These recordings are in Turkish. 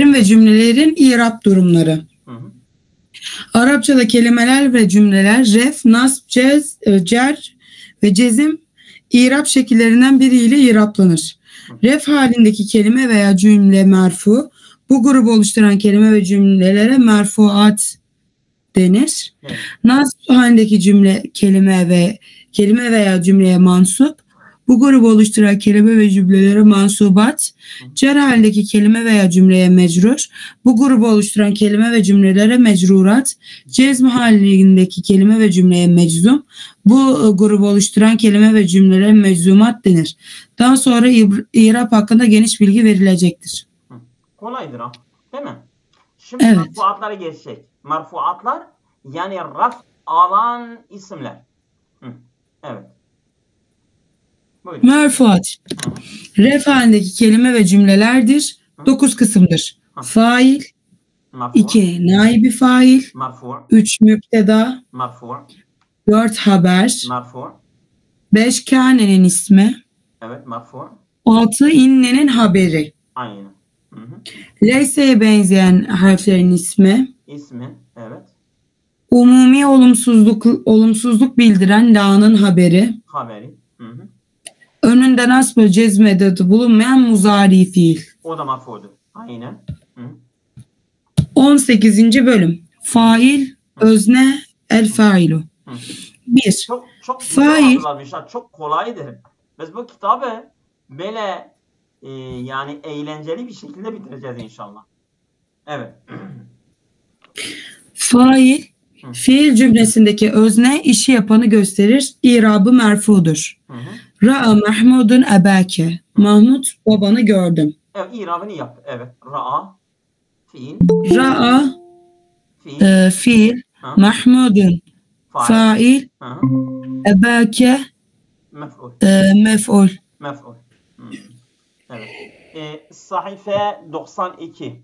ve cümlelerin i'rab durumları. Arapçada kelimeler ve cümleler ref, nasb, cer ve cezim i'rab şekillerinden biriyle i'raplanır. Ref halindeki kelime veya cümle merfu. Bu grubu oluşturan kelime ve cümlelere merfuat denir. Evet. Nasb halindeki kelime veya cümleye mansup. Bu grubu oluşturan kelime ve cümlelere mansubat. Cer halindeki kelime veya cümleye mecrur. Bu grubu oluşturan kelime ve cümlelere mecrurat. Cezm halindeki kelime ve cümleye meczum. Bu grubu oluşturan kelime ve cümlelere meczumat denir. Daha sonra i'rab hakkında geniş bilgi verilecektir. Kolaydır ha, değil mi? Şimdi Evet. merfuatlara geçecek. Merfuatlar yani raf alan isimler. Evet. Buyurun. Merfuat. Ref halindeki kelime ve cümlelerdir. 9 kısımdır. Fail, Merfu. 2 naibi fail, Merfu. 3 müpteda, Merfu. 4 haber, Merfu. 5 kânenin ismi, Evet, merfu. 6 innenin haberi. Aynen. Leyse'ye benzeyen harflerin ismi, İsmi, evet. umumi olumsuzluk bildiren la'nın haberi, Haberi. önünde nasb ve cezm edatı bulunmayan muzari fiil. O da merfudur. Aynen. 18. bölüm. Fail, özne, el failu. 1. Çok Fail. güzel, çok kolaydır. Biz bu kitabı böyle yani eğlenceli bir şekilde bitireceğiz inşallah. Evet. Fail, fiil cümlesindeki özne işi yapanı gösterir. İrabı merfudur. Ra'a Mahmudun ebake. Mahmud babanı gördüm. Evet, irabını yap. Evet. Ra'a fiil. Ra'a fiil. Mahmudun fail. Ebake Mef'ul. mef'ul. Mef'ul. Evet. Sahife 92.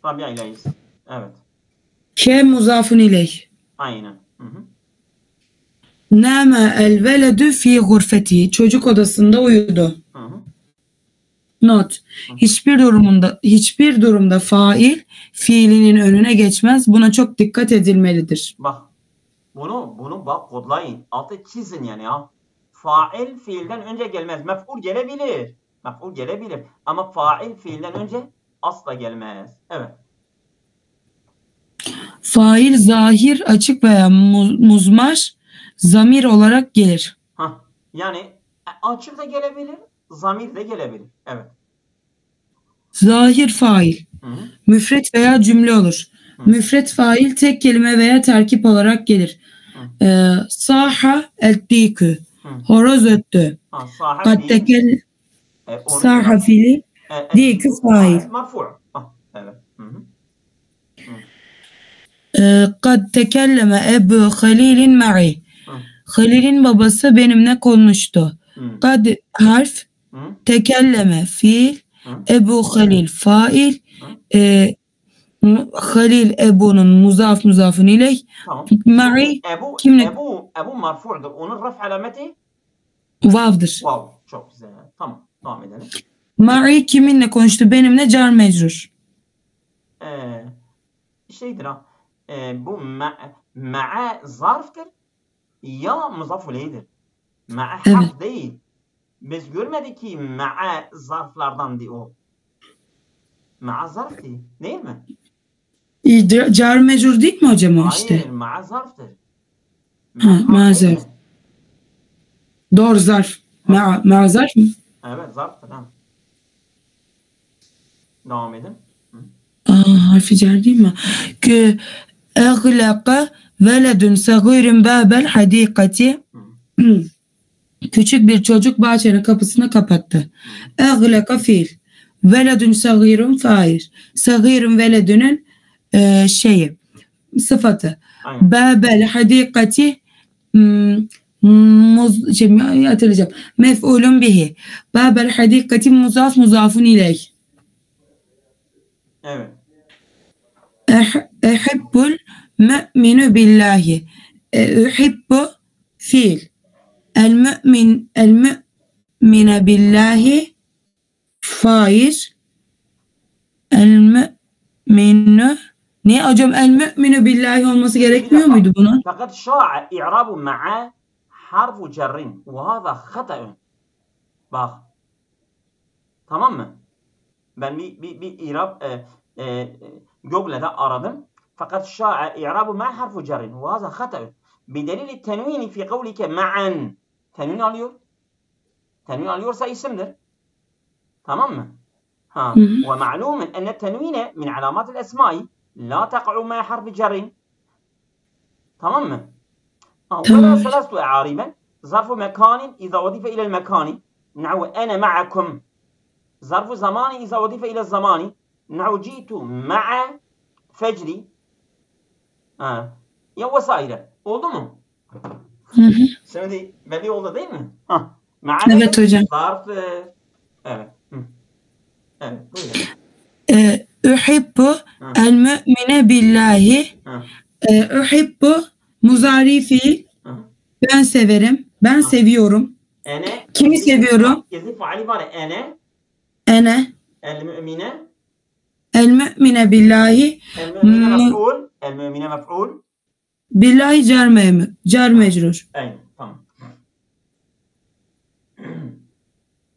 Rabia ileyiz. Evet. Ke muzafun ileyh. Aynen. Nama el veledü fi gurfeti. Çocuk odasında uyudu. Not. Hiçbir durumda fail fiilinin önüne geçmez. Buna çok dikkat edilmelidir. Bak. Bunu bak kodlayın. Altı çizin yani ya. Fail fiilden önce gelmez. Mef'ul gelebilir. Mef'ul gelebilir. Ama fail fiilden önce asla gelmez. Evet. Fail zahir, açık veya muzmar zamir olarak gelir. Yani açık da gelebilir, zamir de gelebilir. Evet. Zahir fail. Müfret veya cümle olur. Müfret fail tek kelime veya terkip olarak gelir. Saha el-dikü. Horoz öttü. Kad tekel saha fiili dikü fail. Evet. Kad tekelleme Ebu Halil'in ma'i. Halil'in babası benimle konuştu. Kad harf, tekelleme fiil, Ebu Halil fail, Halil Ebu'nun muzafun ileyh. Ma'i kimle? Ebu marfu'dur. Onun raf alameti vav'dır. Vav. Çok güzel. Tamam. Devam edelim. Ma'i kiminle konuştu? Benimle car mecrur. Şeydir ha. Bu ma'a zarftır ya muzaf ileyh'dir. Ma'a harf değil. Biz görmedik ki ma'a zarflardan diye o. Ma'a zarf değil mi? Car mecrur değil mi hocam o işte? Hayır, ma'a zarftır. Ma'a zarf. Doğru zarf. Ma'a zarf mı? Evet, zarftır. Devam edin. Harfi cer değil mi? Eğlaka veledun sagirun babel hadikati. Küçük bir çocuk bahçenin kapısını kapattı. Eğlaka fiil. Veledun sagirun fail. Sagirun veledünün sıfatı. Babel hadikati hatırlayacağım. Mef'ulun bihi. Babel hadikati muzafun ileyh. Evet. Ehibbul mü'minu billahi. Uhibbu fiil. El mü'mine billahi fail. El mü'minu. Ne hocam, el mü'minu billahi olması gerekmiyor muydu bunun? Fakat şa'a i'rabu ma'a harfu cerrin ve hâzâ hata'un. Bak. Tamam mı? Ben bir i'rab Google'da aradım. Fakat şa'a i'rabu ma'a harfu cerrin ve hâzâ hata'un. Bidelil tenvini fi kavlike ma'an. Tenvin alıyor. Tenvin alıyorsa isimdir. Tamam mı? ها ومعلوم أن التنوين من علامات الأسماء لا تقع مع حرف جر. تمام مı? ولا ثلاثة أعاريب ظرف مكان إذا أضيف إلى المكان نحو أنا معكم. ظرف زمان إذا أضيف إلى الزمان نحو جئت مع فجري. Ya vesaire. Oldu mu? Şimdi belli oldu değil mi? Evet hocam. Zarf. Evet. Evet. Buyurun. Uhibbu el mü'mine billahi. Uhibbu muzari fiil. Ben severim. Ben seviyorum. Ene. Kimi seviyorum? Gezi faali var. Ene. Ene. El mü'mine. El mü'mine billahi. El mü'mine mef'ul. El mü'mine mef'ul. Billahi car mecrur. Aynen. Tamam.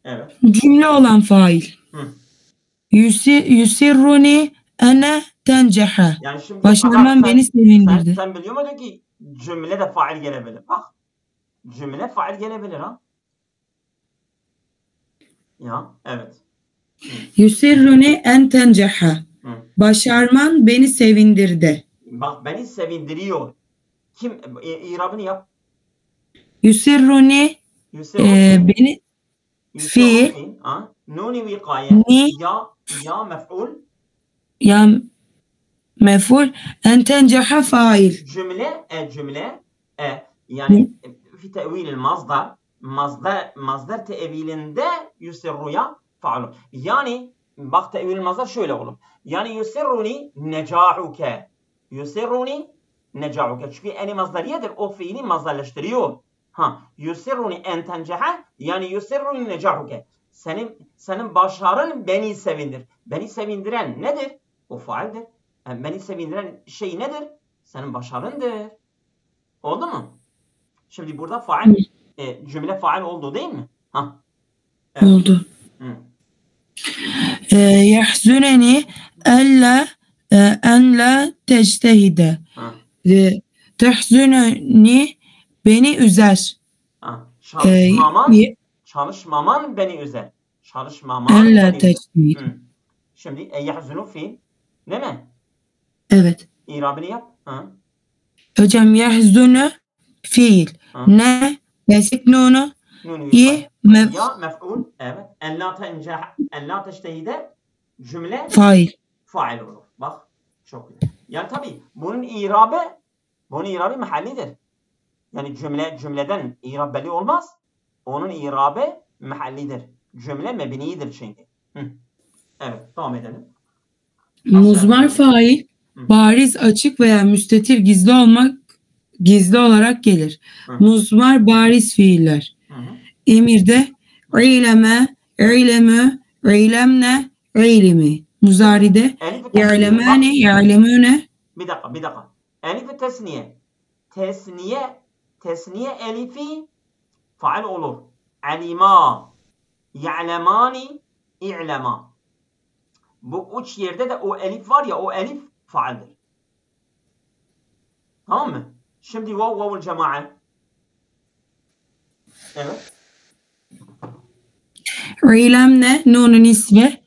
Evet. Cümle olan fail. Yusirruni ene tenceha. Yani şimdi başarmam beni sevindirdi. Sen biliyor muydun ki cümle de fail gelebilir? Bak. Cümle fail gelebilir ha. Ya evet. Yusirruni en tenceha. Başarman beni sevindirdi. Bak beni sevindiriyor. Kim? İrabını yap. Yusirruni beni fiil. Nuni vikaye. Ya mef'ul. Ya mef'ul. En tenceha fail. Cümle yani fi tevilil mazdar tevilinde yusirruya fa'lu. Yani bak tevilil mazdar şöyle olur. Yani yusirruni necahuke. Yusirruni necahuke. Çünkü eni mazdariyedir. O fiili mazdarlaştırıyor. Yusirruni en tenceha yani yusirruni necahuke. Senin başarın beni sevindir. Beni sevindiren nedir? O faildir. Yani beni sevindiren şey nedir? Senin başarındır. Oldu mu? Şimdi burada fail cümle fail oldu değil mi? Evet. Oldu. Yahzuneni en la tectehide. Tehzuneni beni üzer. Çalışmaman beni üzer. Çalışmaman en la tectehide. Şimdi yahzunu fiil. Değil mi? Evet. İrabını yap. Hocam yahzunu fiil. Ne? Yasik nunu. Ya mef'ul. Evet. En la teştehide cümle fail olur. Bak. Çok güzel. Yani tabii bunun irabı mahallidir. Yani cümleden irab belli olmaz. Onun irabı mahallidir. Cümle mebnidir çünkü. Evet. Devam edelim. Muzmar fail bariz, açık veya müstetir gizli olarak gelir. Muzmar bariz fiiller. Emirde ileme, ilemu, ilemne, ilimi. Muzaride ya'lemane, ya'lemune. Bir dakika. Elif-i tesniye. Tesniye elifi faal olur. Alima, ya'lemani, i'lema. Bu üç yerde de o elif var ya, o elif faaldir. Tamam mı? Şimdi vav'ul cema'a. Evet. İlemne nunu nisve.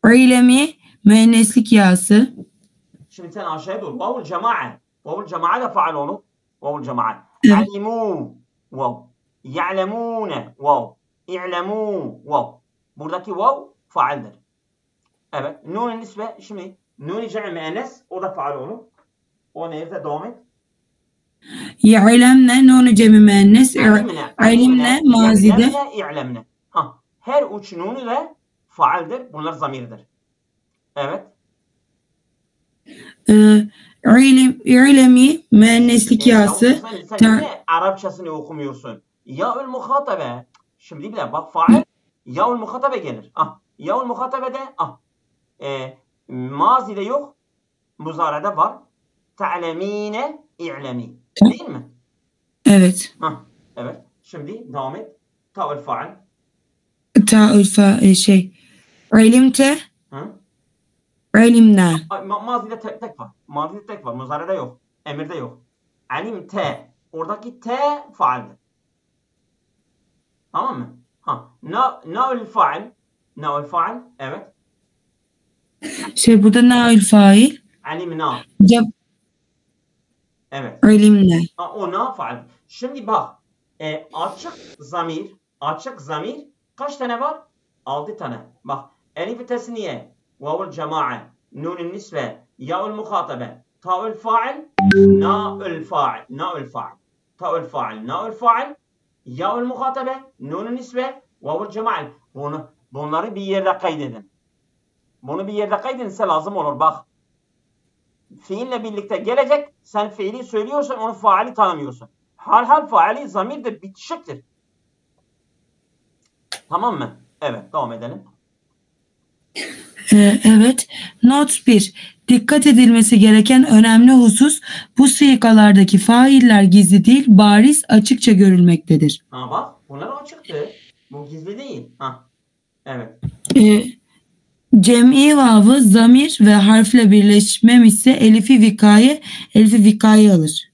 İlemi müenneslik yası. Şimdi sen aşağıya dur. Vav'ul cema'a. Vav'ul cema'a da faal olur. Vav'ul cema'a. Alimu vav. Ya'lemune vav. İ'lemu vav. Buradaki vav faaldir. Evet. Nun nisbe. Şimdi nun cem'i müennes, o da faal olur. O nerede devam et? Ya'lemne nunu cem'i müennes. İlimne mazide. İ'lemne. Her üç nunu da faaldir. Bunlar zamirdir. Evet. İ'lemi müenneslik yası. Sen niye Arapçasını okumuyorsun? Ya'ül muhatabe. Şimdi bile bak faal Ya'ül muhatabe gelir. Ya'ül muhatabe de Mazide yok. Muzarede var. Te'lemine i'lemi. Değil mi? Evet. Evet. Şimdi devam et. Ta'ül fail. Ta'ül fail ilimte. İlimna. Mazide tek var. Mazide tek var. Muzarede yok. Emirde yok. Alimte. Oradaki te faildir. Tamam mı? Na'ül fail. Na'ül fail. Evet. Burada na'ül fail. Alimna. Evet. İlimna. O na fail. Şimdi bak. Açık zamir kaç tane var? 6 tane. Bak. Elif tesniye, vavul cema'a, nunun nisbe, ya'ul muhatabe, ta'ul fail, na'ul fail, na'ul fail, ta'ul fail, na'ul fail, ya'ul muhatabe, nunun nisbe, vavul cema'a. Bunları bir yerde kaydedin. Bunu bir yerde kaydedinse lazım olur. Bak. Fiille birlikte gelecek. Sen fiili söylüyorsun, onu faali tanımıyorsun. Hal faali zamirdir, bitişiktir. Tamam mı? Evet, devam edelim. Evet. Not 1. Dikkat edilmesi gereken önemli husus, bu sigalardaki failler gizli değil, bariz, açıkça görülmektedir. Bak, bunlar açıktı. Bu gizli değil. Evet. Cem'i vavı zamir ve harfle birleşmemişse elifi vikaye alır.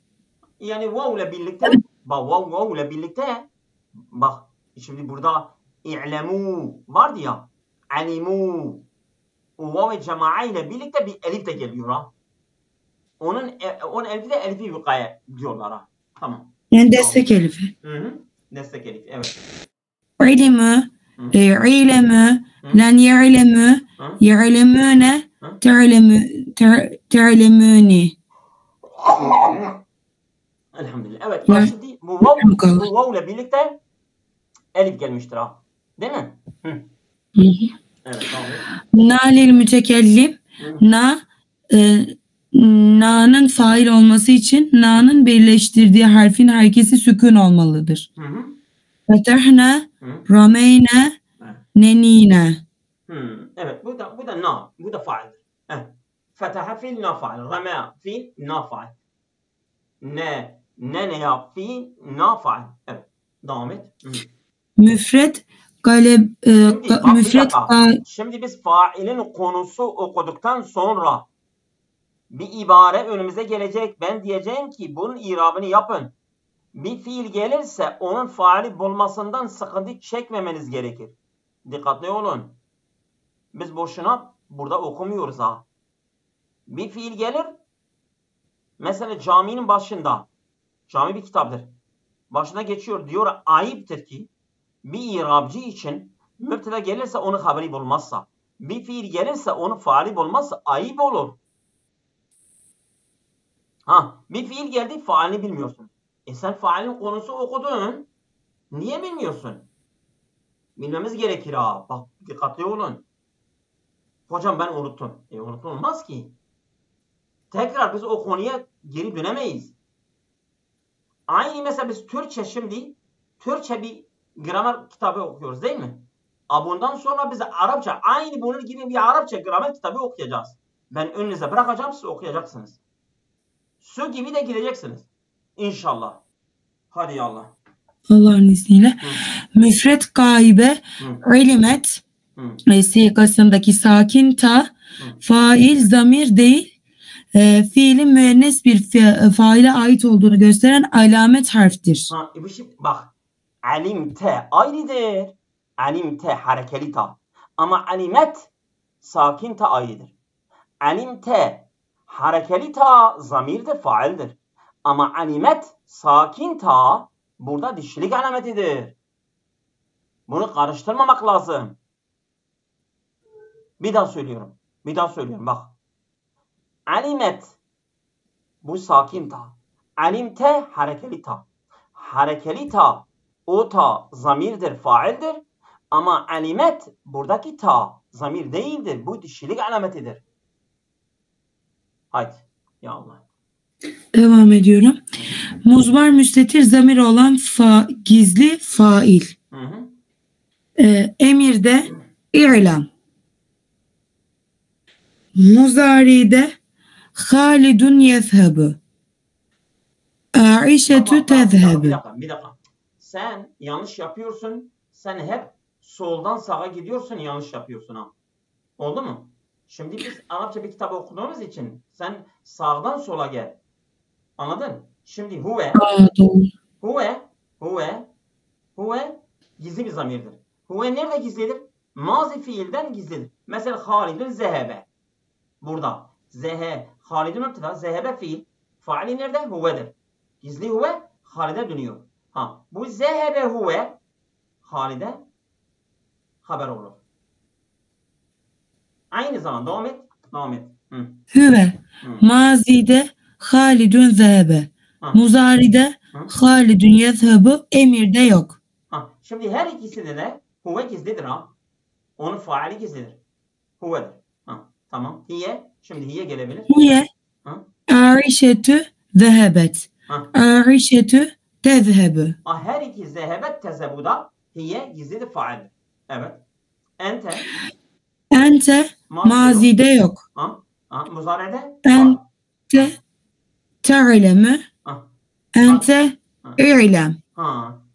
Yani vav ile birlikte, vav ile birlikte, bak şimdi burada i'lemu vardı ya, alimu, o vav-i cema'a ile birlikte bir elif de geliyor ha. Onun elifi de elifi vikaye diyorlar ha. Tamam. Yani destek elifi. Destek elifi, evet. İlimü, ilemu, lan ya'lemu, ya'lemune, te'lemuni. Elhamdülillah. Evet. Bak şimdi bu vav ile birlikte elif gelmiştir ha. Değil mi? Evet. Tamam. Na lil mütekellim. Na'nın fail olması için na'nın birleştirdiği harfin harekesi sükun olmalıdır. Fetahna, rameyna, nenina. Evet. Bu da na. Bu da faildir. Fetaha fiil na fail. Ramea fiil na fail. Ne yap fiil na fail. Evet. Devam et. Müfret Şimdi biz failin konusu okuduktan sonra bir ibare önümüze gelecek. Ben diyeceğim ki bunun irabını yapın. Bir fiil gelirse onun faali bulmasından sıkıntı çekmemeniz gerekir. Dikkatli olun. Biz boşuna burada okumuyoruz ha. Bir fiil gelir. Mesela caminin başında. Cami bir kitaptır. Başına geçiyor. Diyor ayıptır ki bir irabcı için mübteda gelirse onun haberi bulmazsa, bir fiil gelirse onun faali bulmazsa ayıp olur. Bir fiil geldi, faalini bilmiyorsun. Sen faalin konusu okudun. Niye bilmiyorsun? Bilmemiz gerekir ha. Bak dikkatli olun. Hocam ben unuttum. Unutulmaz ki. Tekrar biz o konuya geri dönemeyiz. Aynı mesela biz Türkçe bir gramer kitabı okuyoruz değil mi? Bundan sonra biz Arapça, aynı bunun gibi bir Arapça gramer kitabı okuyacağız. Ben önünüze bırakacağım, siz okuyacaksınız. Su gibi de gideceksiniz. İnşallah. Hadi ya Allah. Allah'ın izniyle. Müfret gaibe, ilimet, sigasındaki sakin ta, fail, zamir değil, fiilin müennes bir faile ait olduğunu gösteren alamet harftir. Bak, alimte ayrıdır. Alimte harekeli ta. Ama alimet sakin ta ayrıdır. Alimte harekeli ta zamirdir, faildir. Ama alimet sakin ta burada dişilik alametidir. Bunu karıştırmamak lazım. Bir daha söylüyorum. Bak. Alimet bu sakin ta. Alimte harekeli ta. Harekeli ta o ta zamirdir, faildir. Ama alimet buradaki ta zamir değildir. Bu dişilik alametidir. Haydi. Ya Allah. Devam ediyorum. Muzmar müstetir zamir olan gizli fail. Emirde i'lam. Muzari'de Halidun yezhebu. Aişetü Bir tezhebu. dakika. Sen yanlış yapıyorsun. Sen hep soldan sağa gidiyorsun, yanlış yapıyorsun ha. Oldu mu? Şimdi biz Arapça bir kitabı okuduğumuz için sen sağdan sola gel. Anladın? Şimdi huve gizli bir zamirdir. Huve nerede gizlidir? Mazi fiilden gizlidir. Mesela Halidun zehebe. Burada. Halidun müpteda, zehebe fiil. Faali nerede? Huve'dir. Gizli huve Halid'e dönüyor. Bu zehebe huve Halid'e haber olur. Aynı zaman devam et. Hüve mazide Halidun zehebe. Muzari'de Halidun yezhebu, emirde yok. Şimdi her ikisinde de huve gizlidir ha. Onun faali gizlidir. Huve'dir. Tamam. Şimdi hiye gelebilir. Hiye Aişetü zehebet. Aişetü tezhebu. Her iki zehebet tezhebuda hiye gizlidir, faildir. Evet. Ente mazide yok. Muzari'de Ente te'lemü. Ente i'lem.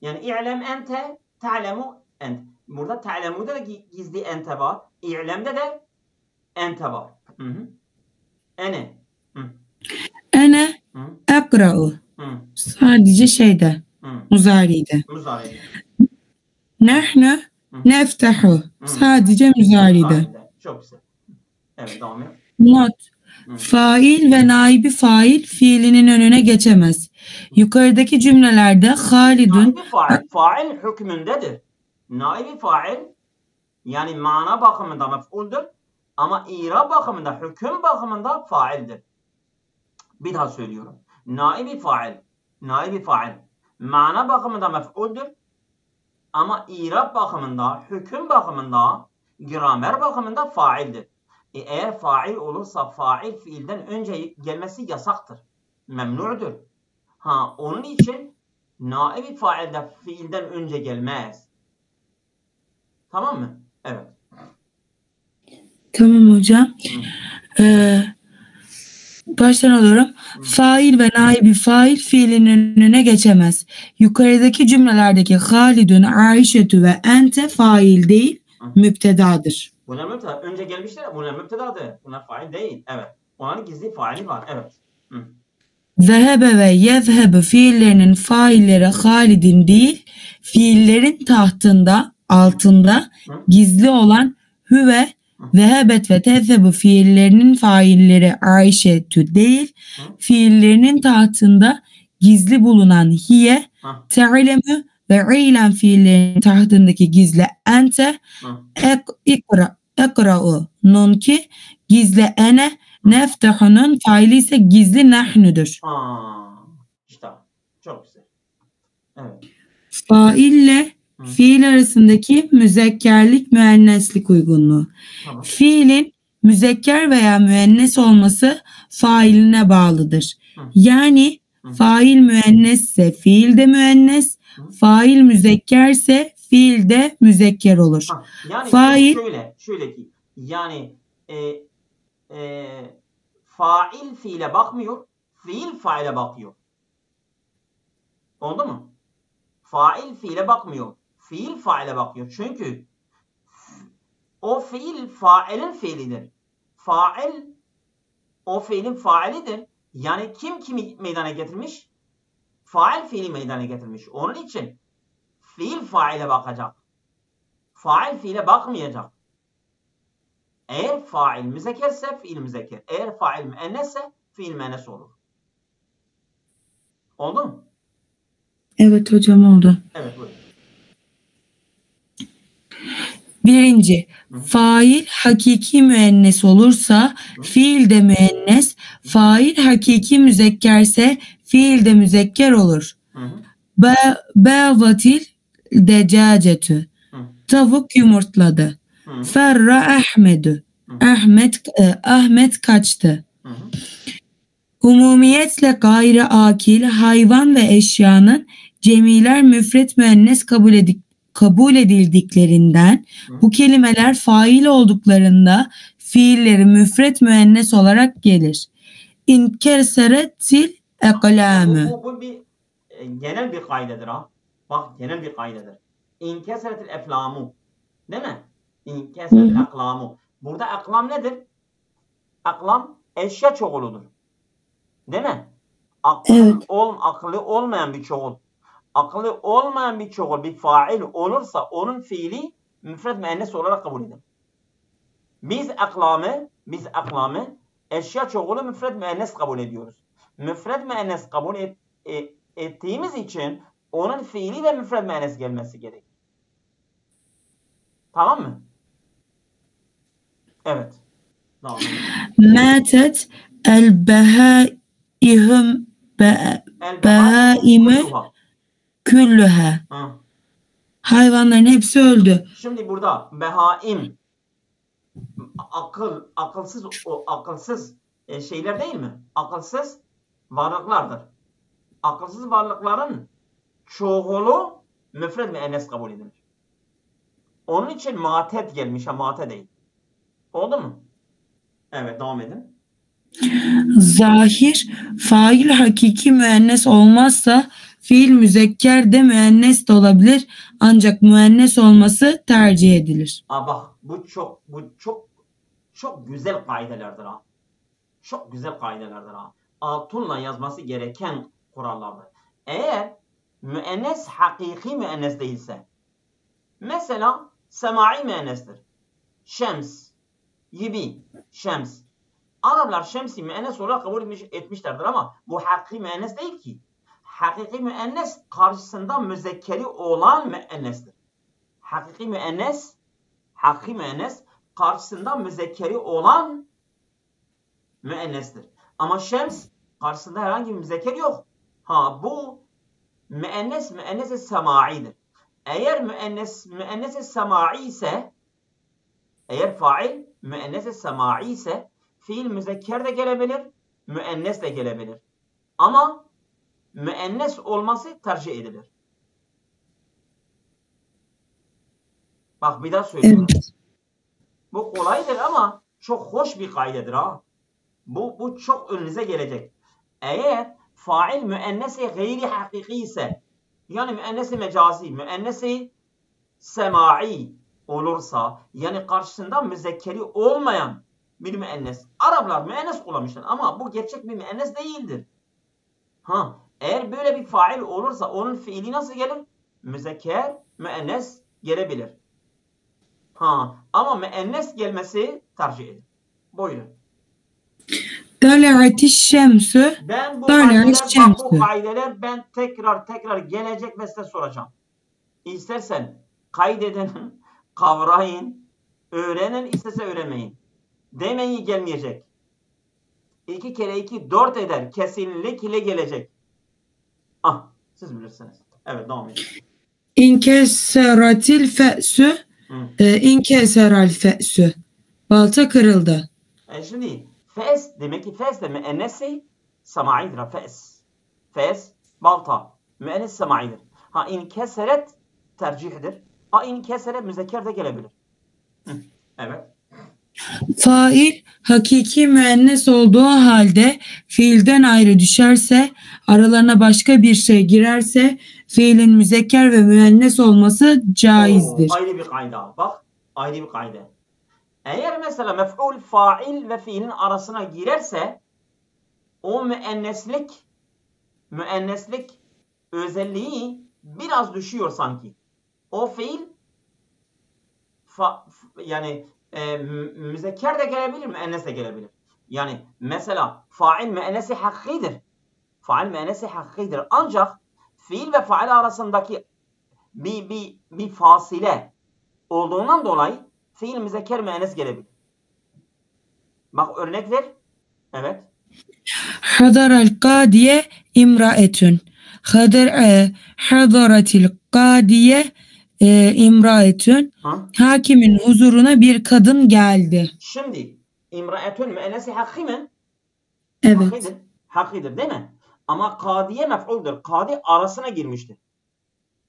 Yani i'lem ente, ta'lemu ent. Burada ta'lemu'da da gizli ente var. İ'lemde de ente var. Ene ekra'u. Sadece şeyde. Muzari'de. Nahnu neftahu. Sadece muzari'de. Çok güzel. Evet, devam et. Not. Fail ve naibi fail fiilinin önüne geçemez. Yukarıdaki cümlelerde Halidun fail hükmündedir. Naibi fail yani mana bakımında mef'uldür ama i'rab bakımında, hüküm bakımında faildir. Bir daha söylüyorum. Naibi fail mana bakımında mef'uldür ama i'rab bakımında, hüküm bakımında, gramer bakımında faildir. Eğer fail olursa fail fiilden önce gelmesi yasaktır. Memnu'dur. Onun için naibi fail de fiilden önce gelmez. Tamam mı? Evet. Tamam hocam. Baştan alıyorum. Fail ve naibi fail fiilin önüne geçemez. Yukarıdaki cümlelerdeki Halidun, Aişetü ve ente fail değil, müptedadır. Bunlar müpteda. Önce gelmişler. Bunlar müptedadır. Bunlar fail değil. Evet. Onların gizli faili var. Evet. Zehebe ve yezhebe fiillerinin failleri Halid'in değil, fiillerin altında gizli olan hüve, zehebet ve tezhebu fiillerinin failleri Aişetü değil, fiillerinin tahtında gizli bulunan hiye, te'lemü ve ilem fiillerinin tahtındaki gizli ente, ekra'u nunki gizli ene, neftehu'nun faili ise gizli nahnu'dur. İşte çok güzel. Evet. Faille fiil arasındaki müzekkerlik müenneslik uygunluğu. Tamam. Fiilin müzekker veya müennes olması failine bağlıdır. Yani fail müennesse fiil de müennes, fail müzekkerse fiil de müzekker olur. Yani fail şöyle ki yani fail fiile bakmıyor, fiil faile bakıyor. Oldu mu? Fail fiile bakmıyor, fiil faile bakıyor. Çünkü o fiil failin fiilidir. Fail o fiilin failidir. Yani kim kimi meydana getirmiş? Fail fiili meydana getirmiş. Onun için fiil faile bakacak. Fail fiile bakmayacak. Eğer fail müzekkerse fiil müzekker. Eğer fail müennesse fiil müennes olur. Oldu mu? Evet hocam, oldu. Evet, buyurun. Birinci, fail hakiki müennes olursa fiil de müennes, fail hakiki müzekkerse fiil de müzekker olur. Bevatil decacetü, tavuk yumurtladı. Ferra Ahmedü, Ahmet kaçtı. Umumiyetle gayri akil hayvan ve eşyanın cemiler müfret müennes kabul edildiklerinden bu kelimeler fail olduklarında fiilleri müfret müennes olarak gelir. İnkeseretil eklamu. Bu bir genel bir kaydedir ha. Bak genel bir kaydedir. İnkeseretil eflamu. Değil mi? İnkeseretil eklamu. Burada eklam nedir? Eklam eşya çoğuludur. Değil mi? Akıllı olmayan bir çoğul. Akıllı olmayan bir çoğul bir fail olursa onun fiili müfret müennes olarak kabul edilir. Biz eklamı eşya çoğulu müfret müennes kabul ediyoruz. Müfret müennes kabul ettiğimiz için onun fiili ve müfret müennes gelmesi gerekir. Tamam mı? Evet. Tamam. Matet el-behaihim behaime küllüha. Hayvanların hepsi öldü. Şimdi burada behaim akılsız şeyler değil mi? Akılsız varlıklardır. Akılsız varlıkların çoğulu müfred müennes kabul edilir. Onun için matet gelmiş, mate değil. Oldu mu? Evet, devam edin. Zahir, fail hakiki müennes olmazsa fiil müzekker de müennes de olabilir. Ancak müennes olması tercih edilir. Bak bu çok güzel kaidelerdir ha. Çok güzel kaidelerdir ha. Altınla yazması gereken kurallardır. Eğer müennes hakiki müennes değilse, mesela semai müennestir. Şems gibi şems. Araplar şemsi müennes olarak kabul etmişlerdir ama bu hakiki müennes değil ki. Hakiki müennes karşısında müzekkeri olan müennestir. Hakiki müennes karşısında müzekkeri olan müennestir. Ama şems karşısında herhangi bir müzekker yok. Bu müennes-i semaidir. Eğer müennes-i semai ise, eğer fail müennes-i semai ise fiil müzekker de gelebilir, müennes de gelebilir. Ama müennes olması tercih edilir. Bak bir daha söylüyorum. Evet. Bu kolaydır ama çok hoş bir kaydedir ha. Bu çok önünüze gelecek. Eğer fail müennesi gayri hakiki ise, yani müennesi mecazi, müennesi semai olursa, yani karşısında müzekkeri olmayan bir müennes. Araplar müennes kullanmışlar ama bu gerçek bir müennes değildir. Eğer böyle bir fail olursa onun fiili nasıl gelir? Müzekker, müennes gelebilir. Ama müennes gelmesi tercih edilir. Buyurun. Tala'ati şemsü. Ben bu kaideler ben tekrar gelecek ve size soracağım. İstersen kaydedin, kavrayın, öğrenin, isterse öğrenmeyin. Demeyi gelmeyecek. 2 kere 2 4 eder. Kesinlikle gelecek. Siz bilirsiniz. Evet, devam edin. İnkeseratil fe'sü. İnkeseral fe'sü. Balta kırıldı. Şimdi fes demek ki fes de müennesi semaidir. Fes balta. Müennes semaidir. İnkeseret tercihdir. İnkeseret müzekker de gelebilir. Evet. Fail hakiki müennes olduğu halde fiilden ayrı düşerse, aralarına başka bir şey girerse fiilin müzekker ve müennes olması caizdir. Ayrı bir kayde. Bak, ayrı bir kayde. Eğer mesela mef'ul, fail ve fiilin arasına girerse o müenneslik özelliği biraz düşüyor sanki. O fiil yani müzekker de gelebilir, müennes de gelebilir. Yani mesela fail müennesi hakkidir. Fail müennesi hakkidir. Ancak fiil ve fail arasındaki bir fasile olduğundan dolayı fiil müzekker müennes gelebilir. Bak örnek ver. Evet. Hadaral kadiye imraetun. Hadaratil kadiye imraetun. Hakimin huzuruna bir kadın geldi. Şimdi imraetun müennesi hakki mi? Evet. Hakkidir değil mi? Ama kadiye mef'uldur. Kadi arasına girmiştir.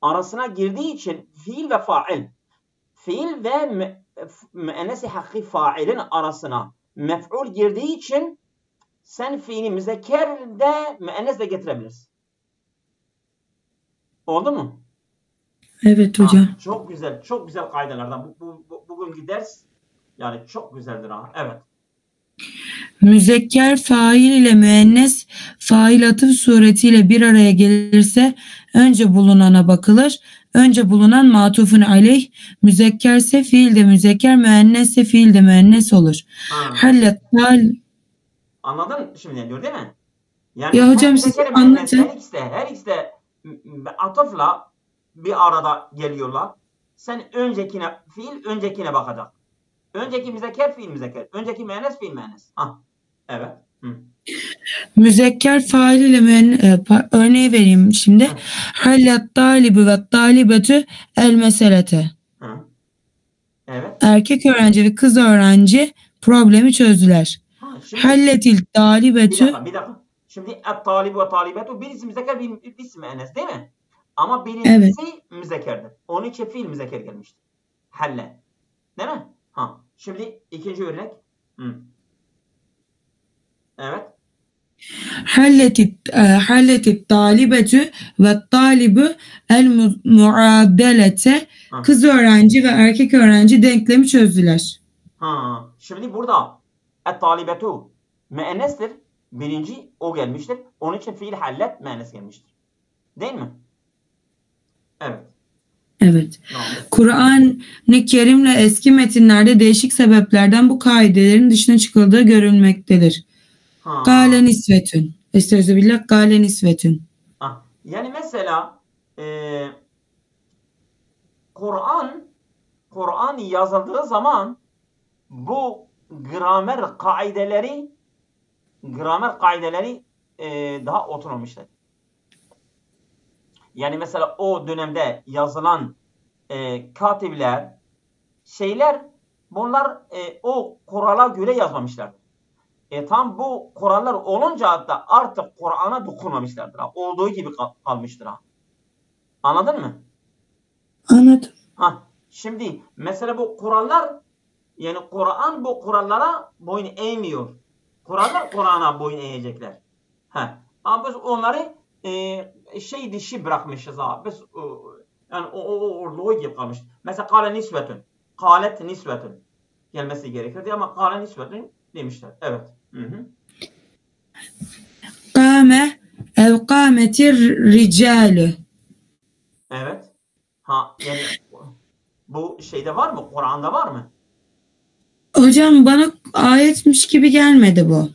Arasına girdiği için fiil ve fail. Fiil ve müennesi hakkı failin arasına mef'ul girdiği için sen fiili müzekker de müennes de getirebilirsin. Oldu mu? Evet hocam. Çok güzel. Çok güzel kaydelerden. Bugünkü ders yani çok güzeldir ha. Evet. Müzekker fail ile müennes fail atıf suretiyle bir araya gelirse önce bulunana bakılır. Önce bulunan matufun aleyh, müzekkerse fiil de müzekker, müennesse fiil de müennes olur. Hallet Anladın şimdi ne diyor değil mi? Yani ya hocam siz anlatın. Her ikisi de atıfla bir arada geliyorlar. Sen öncekine fiil öncekine bakacak. Önceki müzekker fiil müzekker. Önceki müennes fiil müennes. Evet. Müzekker fail ile örneği vereyim şimdi. Hallet talibi ve talibetü el meselete. Evet. Erkek öğrenci ve kız öğrenci problemi çözdüler. Halletil talibetü. Bir dakika. Şimdi et-talibu ve talibetu birisi müzekker birisi müennes değil mi? Ama birincisi müzekkerdir. Onun için fiil müzekker gelmiştir. Halle. Değil mi? Şimdi ikinci örnek. Evet. Halletit talibetü ve talibü el muadelete. Kız öğrenci ve erkek öğrenci denklemi çözdüler. Şimdi burada et-talibetu müennestir. Birinci o gelmiştir. Onun için fiil hallet müennes gelmiştir. Değil mi? Evet. Evet. Kur'an-ı Kerim'le eski metinlerde değişik sebeplerden bu kaidelerin dışına çıkıldığı görülmektedir. Gâle nisvetün. Estağfirullah, gâle nisvetün. Yani mesela Kur'an yazıldığı zaman bu gramer kaideleri daha oturmamışlar. Yani mesela o dönemde yazılan katipler bunlar o kurala göre yazmamışlardır. Tam bu kurallar olunca da artık Kur'an'a dokunmamışlardır. Olduğu gibi kalmıştır. Anladın mı? Anladım. Şimdi mesela bu kurallar yani Kur'an bu kurallara boyun eğmiyor. Kurallar Kur'an'a boyun eğecekler. Ama biz onları dışı bırakmışız abi. Biz yani o gibi kalmış. Mesela kâle nisvetün. Kâlet nisvetün. Gelmesi gerekirdi ama kâle nisvetün demişler. Evet. Kâme ev kâmetir ricâlü. Evet. Yani bu şeyde var mı? Kur'an'da var mı? Hocam bana ayetmiş gibi gelmedi bu.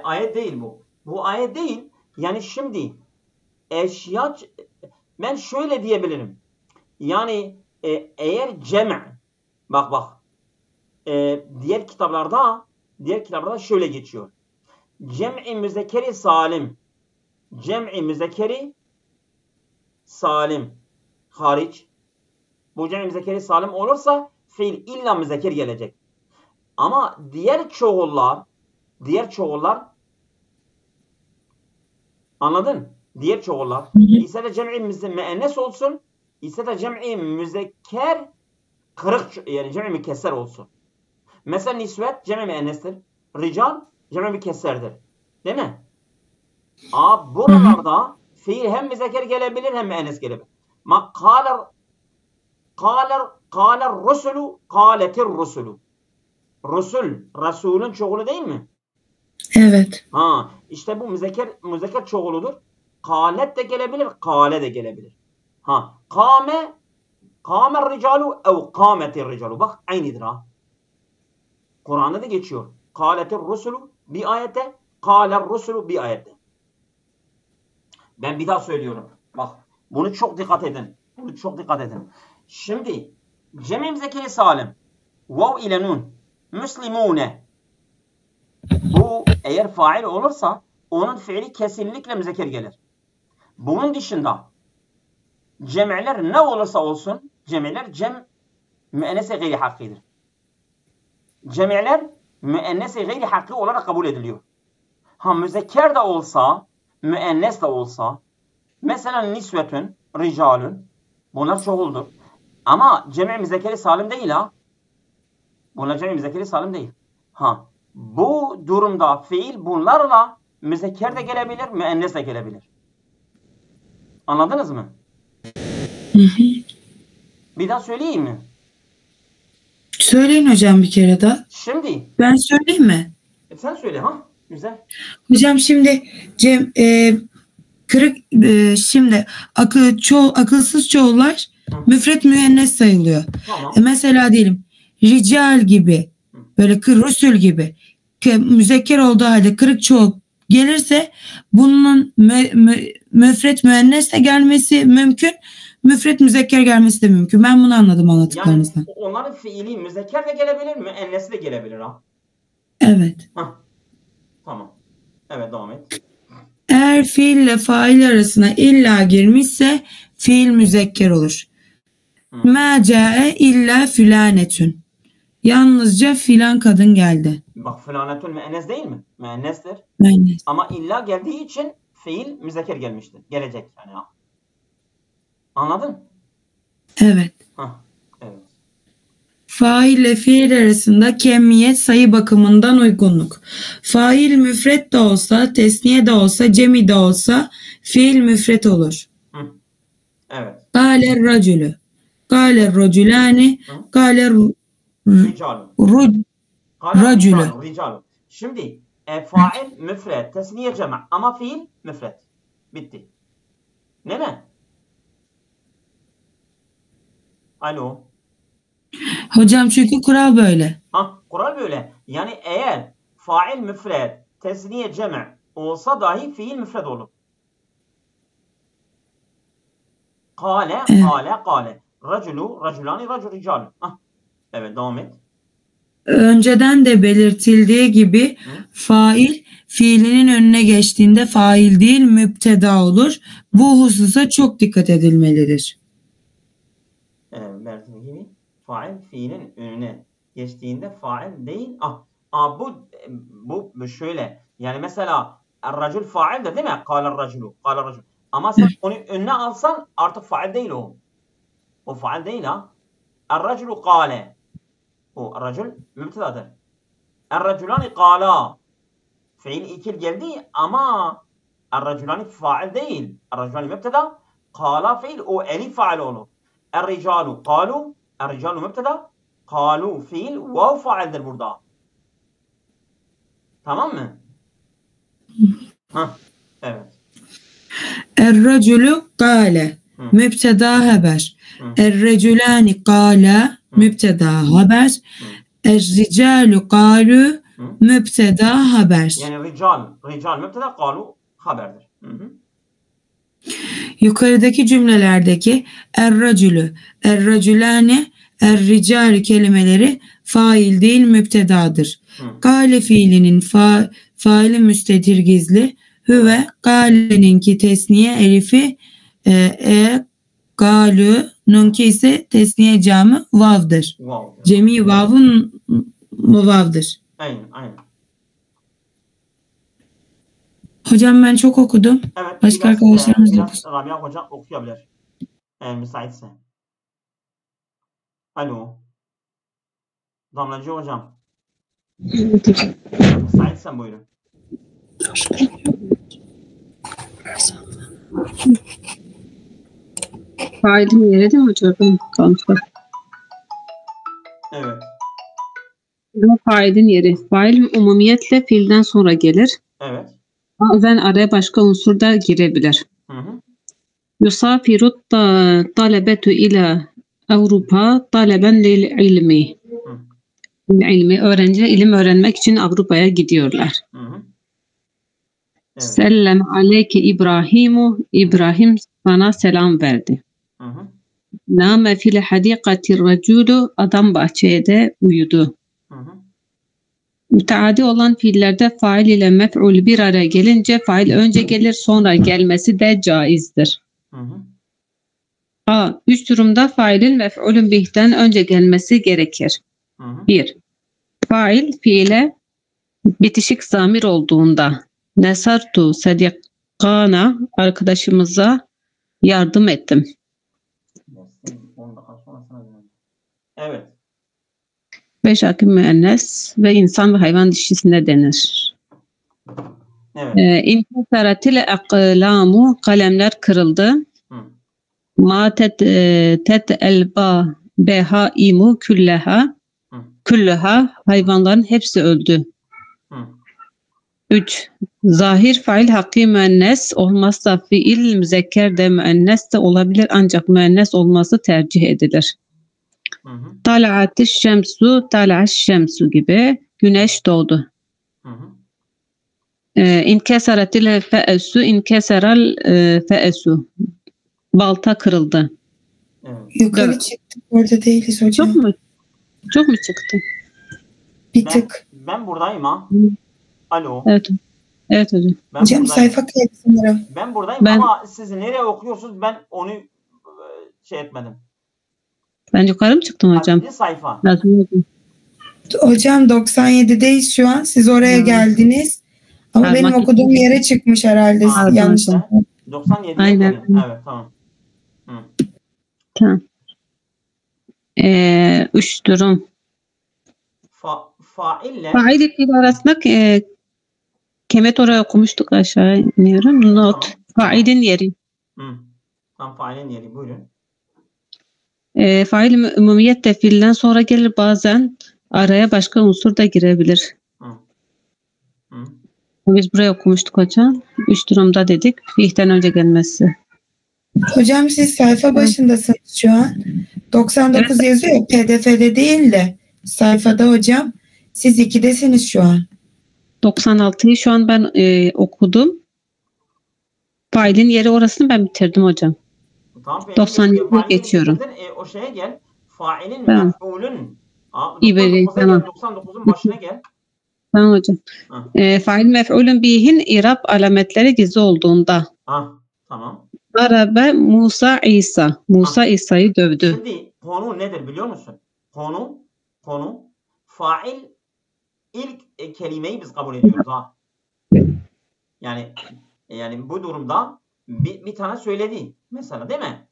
Ayet değil bu. Bu ayet değil. Yani şimdi eşya ben şöyle diyebilirim. Yani eğer cem' bak diğer kitaplarda şöyle geçiyor. Cem'i müzekkeri salim. Cem'i müzekkeri salim hariç. Bu cem'i müzekkeri salim olursa fiil illa müzekker gelecek. Ama diğer çoğullar anladın? Diğer çoğullar ise de cem'i müennes olsun, ise de cem'i müzekker kırık yani cem'i mükesser olsun. Mesela nisvet cem'i müennestir. Rical cem'i mükesserdir. Değil mi? Buralarda fiil hem müzekker gelebilir hem müennes gelebilir. Kâler rusulu kâletir rusulu. Resulün çoğulu değil mi? Evet. İşte bu müzekker çoğuludur. Kâlet de gelebilir, kâle de gelebilir. Kâme ricalu ev kâmetir ricalu. Bak aynıdır Kur'an'da da geçiyor. Kâletir rusulu bir ayette, kâler rusulu bir ayette. Ben bir daha söylüyorum. Bak bunu çok dikkat edin. Şimdi cem-i müzekkeri salim vav ile nun müslimune bu eğer fail olursa onun fiili kesinlikle müzekker gelir. Bunun dışında cem'ler ne olursa olsun cem'ler müennese gayri hakkidir. Cem'ler müennese gayri hakki olarak kabul ediliyor. Müzekker de olsa müennes de olsa mesela nisvetün, ricalün bunlar çoğuldur. Ama cem'i müzekkeri salim değil Bunlar cem-i müzekkeri salim değil. Bu durumda fiil bunlarla müzekker de gelebilir, müennes de gelebilir. Anladınız mı? Bir daha söyleyeyim mi? Söyleyin hocam bir kere daha. Şimdi. Ben söyleyeyim mi? Sen söyle Güzel. Hocam şimdi şimdi akılsız çoğullar müfret müennes sayılıyor. Tamam. Mesela diyelim rical gibi böyle rusul gibi müzekker olduğu halde kırık çoğul gelirse bunun müfret müennes de gelmesi mümkün. Müfret müzekker gelmesi de mümkün. Ben bunu anladım anlattıklarınızdan. Yani onların fiili müzekker de gelebilir, müennes de gelebilir Evet. Tamam. Evet, devam et. Eğer fiille fail arasına illa girmişse fiil müzekker olur. Ma ca'e illa filanetün. Yalnızca filan kadın geldi. Bak filanetün müennes değil mi? Müennestir. Müennes. Ama illa geldiği için fiil müzekker gelmiştir. Gelecek yani Anladın? Evet. Evet. Fail ile fiil arasında kemiyet sayı bakımından uygunluk. Fail müfret de olsa, tesniye de olsa, cemi de olsa fiil müfret olur. Evet. Gâler racülü. Gâler racülâni. Gâler racülü. Şimdi fail müfret, tesniye cemi ama fiil müfret. Bitti. Değil mi? Alo. Hocam çünkü kural böyle. Kural böyle. Yani eğer fail müfret, tesniye cemi olsa dahi fiil müfret olur. Kale. Raculu, raculani, ricalu. Evet, devam et. Önceden de belirtildiği gibi fail fiilinin önüne geçtiğinde fail değil müpteda olur. Bu hususa çok dikkat edilmelidir. Belirtildiği gibi fail fiilin önüne geçtiğinde fail değil. Bu şöyle. Yani mesela racul fail de değil mi? Kâle raculu. Ama sen onu önüne alsan artık fail değil o. O fail değil Er-raculu kâle. O racul mübtedadır. Er-raculani kâlâ. Fiil ikil geldi ama er-raculani fail değil. Er-raculani mübteda. Kâlâ fiil o elif fail olur. Er-ricalu kâlu. Er-ricalu mübteda. Kâlu fiil vav faildir burada. Tamam mı? Evet. Er-raculu kâle. Mübteda haber. Er-reculani kâle. Mübteda haber. Er-ricalu kâlu. Mübteda haber. Yani rical mübteda, kâlu haberdir. Yukarıdaki cümlelerdeki er-racülü, er-raculani, er-ricalu kelimeleri fail değil müptedadır. Gale fiilinin faili müstetir gizli, hüve galeninki tesniye elifi galu nunki ise tesniye camı vav'dır. Cemi vav'ın vav'dır. Aynen. Hocam ben çok okudum. Evet, başka arkadaşlarımız da okusun. Rabia hocam okuyabilir. Müsaitse. Alo. Damlacı hocam. Müsaitsen buyurun. Failin yeri değil mi hocam? Evet. Bu failin yeri. Fail umumiyetle fiilden sonra gelir. Evet. Bazen araya başka unsur da girebilir. Yusafirut talebetu ila Avrupa taleben lil ilmi. Öğrenciler ilim öğrenmek için Avrupa'ya gidiyorlar. Evet. Sellem aleyke İbrahimu. İbrahim sana selam verdi. Nâme fil hadikatir raculu. Adam bahçede uyudu. Müteadi olan fiillerde fail ile mef'ul bir araya gelince fail önce gelir, sonra gelmesi de caizdir. Üç durumda failin mef'ulün bih'ten önce gelmesi gerekir. 1. Fail fiile bitişik zamir olduğunda nesartu sadikana, arkadaşımıza yardım ettim. Evet. Ve şakir müennes ve insan ve hayvan dişisine denir. Evet. İnkesaratil aklamu, kalemler kırıldı. Ma tet elba behaimu külleha, hayvanların hepsi öldü. 3. Zahir fail hakkı müennes olmazsa fiil müzekker de müennes de olabilir ancak müennes olması tercih edilir. Tala'atiş şemsu, tala'aş şemsu gibi güneş doğdu. İnkesaratil fe'esu, inkeseral fe'esu. Balta kırıldı. Yukarı çıktık. Orada değiliz hocam. Çok mu çıktı? Bir tık. Ben buradayım ha. Alo. Evet. Evet hocam. Hocam sayfa kaydı sanırım. Ben buradayım ama siz nereye okuyorsunuz ben onu şey etmedim. Ben yukarı mı çıktım hocam? Kaçıncı sayfa? Hocam 97'deyiz şu an. Siz oraya geldiniz. Ama benim okuduğum yere çıkmış herhalde. Yanlış. 97'ye Aynen. gelin. Evet tamam. Tamam. 3 durum. Faille. Fail fiil arasında kemet oraya okumuştuk, aşağı iniyorum. Not. Tamam. Failin yeri. Tam failin yeri. Buyurun. Fail umumiyette fiilden sonra gelir, bazen araya başka unsur da girebilir. Biz buraya okumuştuk hocam. 3 durumda dedik. Fiilden önce gelmesi. Hocam siz sayfa başındasınız şu an. 99 evet. Yazıyor. PDF'de değil de sayfada hocam. Siz 2'desiniz şu an. 96'yı şu an ben okudum. Failin yeri orasını ben bitirdim hocam. Tamam, 97'ye geçiyorum. O şeye gel. Failin mef'ulün. 99'un başına gel. Tamam hocam. Fail mef'ulün bihin irab alametleri gizli olduğunda. Tamam. Arabe Musa İsa. Musa İsa'yı dövdü. Şimdi konu nedir biliyor musun? Konu fail ilk kelimeyi biz kabul ediyoruz ha. Yani bu durumda bir tane söyledi mesela değil mi?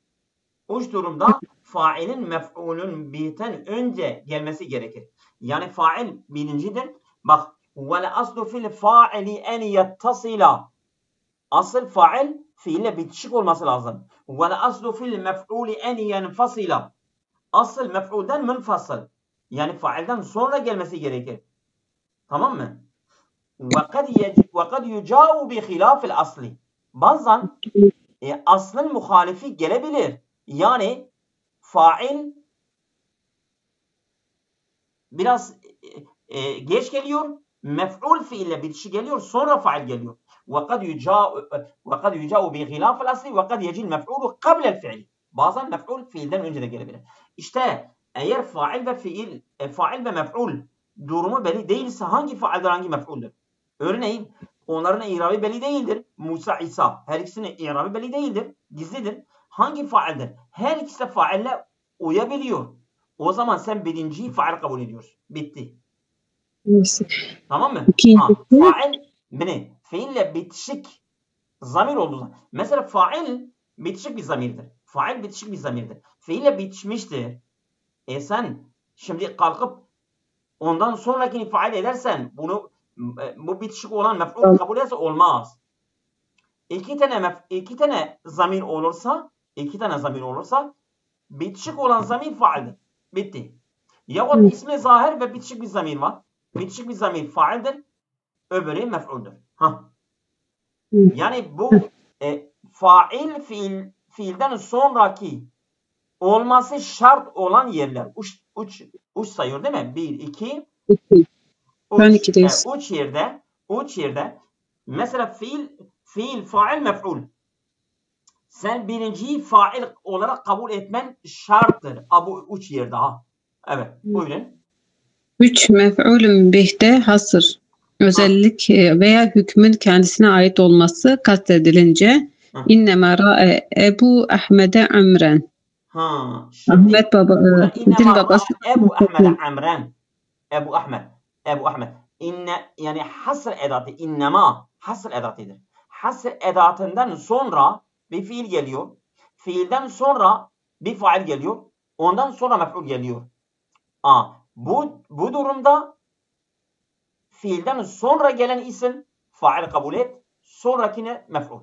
O durumda failin mef'ulün bihten önce gelmesi gerekir. Yani fail birincidir. Bak ve aslu fil faili en yettasila. Asıl fail fiille bitişik olması lazım. Ve aslu fil mef'uli en yenfasila. Asıl mef'ulden münfasıl. Yani failden sonra gelmesi gerekir. Tamam mı? Ve kad yucavu bi khilafil asli. Bazen aslın muhalifi gelebilir. Yani fail biraz geç geliyor. Mef'ul fiille bitişik geliyor. Sonra fail geliyor. وقد يجاء بخلاف الأصل وقد يجي المفعول قبل الفعل. Bazen mef'ul fiilden önce de gelebilir. İşte eğer fail ve mef'ul durumu belli değilse hangi faildir hangi mef'uldür? Örneğin onların i'rabı belli değildir. Musa, İsa her ikisinin i'rabı belli değildir. Gizlidir. Hangi faildir? Her ikisi de faille uyabiliyor. O zaman sen birinciyi fail kabul ediyorsun. Bitti. Tamam mı? Fail fiille bitişik zamir olduğu zaman. Mesela fail bitişik bir zamirdir. Fail bitişik bir zamirdir. Fiille bitişmiştir. Sen şimdi kalkıp ondan sonrakini fail edersen bu bitişik olan mef'ul kabul ederse olmaz. İki tane zamir olursa bitişik olan zamir faildir. Bitti. Yahut ismi zahir ve bitişik bir zamir var. Bitişik bir zamir faildir. Öbürü mef'uldür. Yani bu fail fiilden sonraki olması şart olan yerler. Uç sayıyor değil mi? 1, 2, 3 yerde mesela fiil, fail, mef'ul. Sen birinciyi fail olarak kabul etmen şarttır. Bu 3 yerde ha. Evet. Buyurun. 3 mef'ulün bih'te hasır. Özellik veya hükmün kendisine ait olması kastedilince innema ra'e Ebu Ahmed'e Amren. Ahmet baba din babası Ebu Ahmed'e Amren. Ebu Ahmed. Yani hasr edatı innema hasr edatıdır. Hasr edatından sonra bir fiil geliyor. Fiilden sonra bir fail geliyor. Ondan sonra mef'ul geliyor. Bu durumda fiilden sonra gelen isim fail kabul et. Sonrakine mef'ul.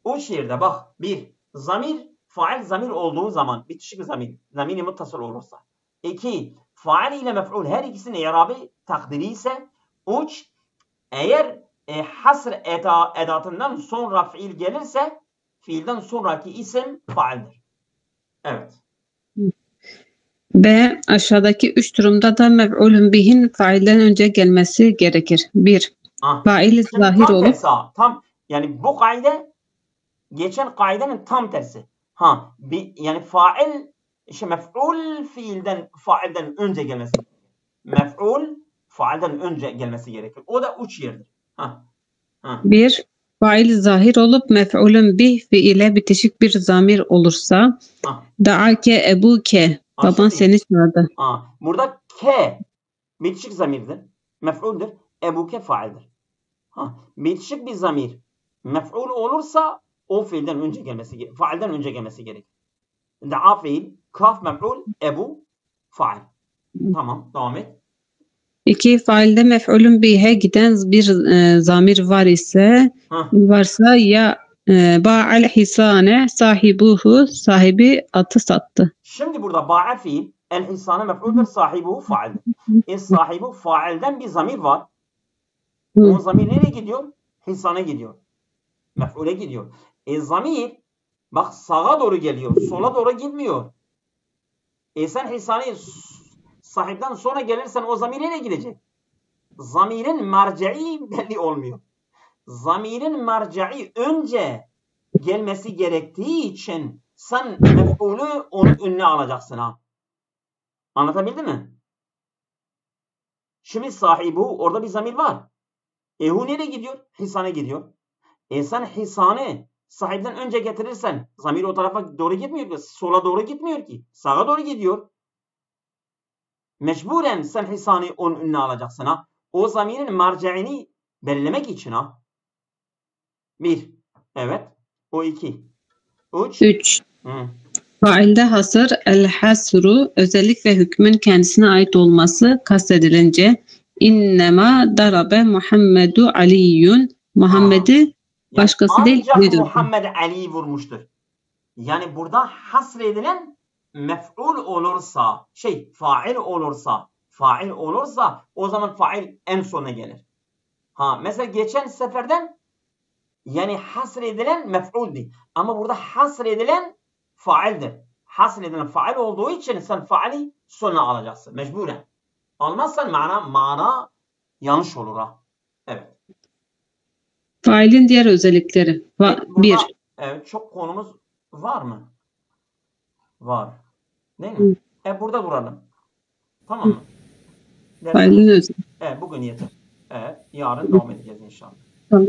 O şiirde bak, bir, zamir, fail zamir olduğu zaman, bitişik bir zamir, zamir-i muttasıl olursa. 2, fail ile mef'ul her ikisinin i'rabı takdiri ise. 3, eğer hasr edatından sonra fiil gelirse fiilden sonraki isim faildir. Evet. B. Aşağıdaki 3 durumda da mef'ulün bihin failden önce gelmesi gerekir. 1. Fail zahir tam olup tersi, tam yani bu kaide geçen kaidenin tam tersi. Yani fail mef'ul failden önce gelmesi. Mef'ul failden önce gelmesi gerekir. O da 3 yerdir. 1. Fail zahir olup mef'ulün bih fiile bitişik bir zamir olursa da'ake ebuke baban seni çağırdı. Burada ke bitişik zamirdir. Mef'uldir. Ebuke faildir. Bitişik bir zamir mef'ul olursa o fiilden önce gelmesi, failden önce gelmesi gerekir. Da'a fiil, kaf mef'ul, ebu fail. Tamam, devam et. 2. Failde mef'ulün bihe giden bir zamir varsa ya ba'al hisane sahibuhu sahibi atı sattı. Şimdi burada ba'a fiil, el hisane mef'uldur, sahibuhu faildir. Sahibu failden bir zamir var. O zamir nereye gidiyor? Hisane gidiyor. Mef'ule gidiyor. Zamir bak sağa doğru geliyor. Sola doğru gitmiyor. Sen hisane sahipten sonra gelirsen o zamir nereye gidecek? Zamirin merce'i belli olmuyor. Zamirin merce'i önce gelmesi gerektiği için sen mef'ulü onun önüne alacaksın ha. Anlatabildim mi? Şimdi sahibu orada bir zamir var. Hu nereye gidiyor? Hisane gidiyor. Sen hisane sahipten önce getirirsen zamir o tarafa doğru gitmiyor ki. Sola doğru gitmiyor ki. Sağa doğru gidiyor. Mecburen sen hisani onun önüne alacaksın ha. O zamirin merce'ini belirlemek için ha. 1. Evet. O 2. 3. Failde hasır el-hasru özellik ve hükmün kendisine ait olması kastedilince innema darabe Muhammedu Aliyyun Muhammed'i başkası değil ancak Muhammed Ali vurmuştur. Yani burada hasredilen mef'ul olursa, fail olursa o zaman fail en sona gelir. Mesela geçen seferden yani hasredilen mef'uldi. Ama burada hasredilen faildir. Hasredilen fail olduğu için sen faili sona alacaksın. Mecburen. Almazsan mana yanlış olur ha. Evet. Failin diğer özellikleri. 1. Evet, çok konumuz var mı? Var. Değil mi? Burada duralım. Tamam mı? Failin özellikleri. Bugün yeter. Yarın devam edeceğiz inşallah. Tamam.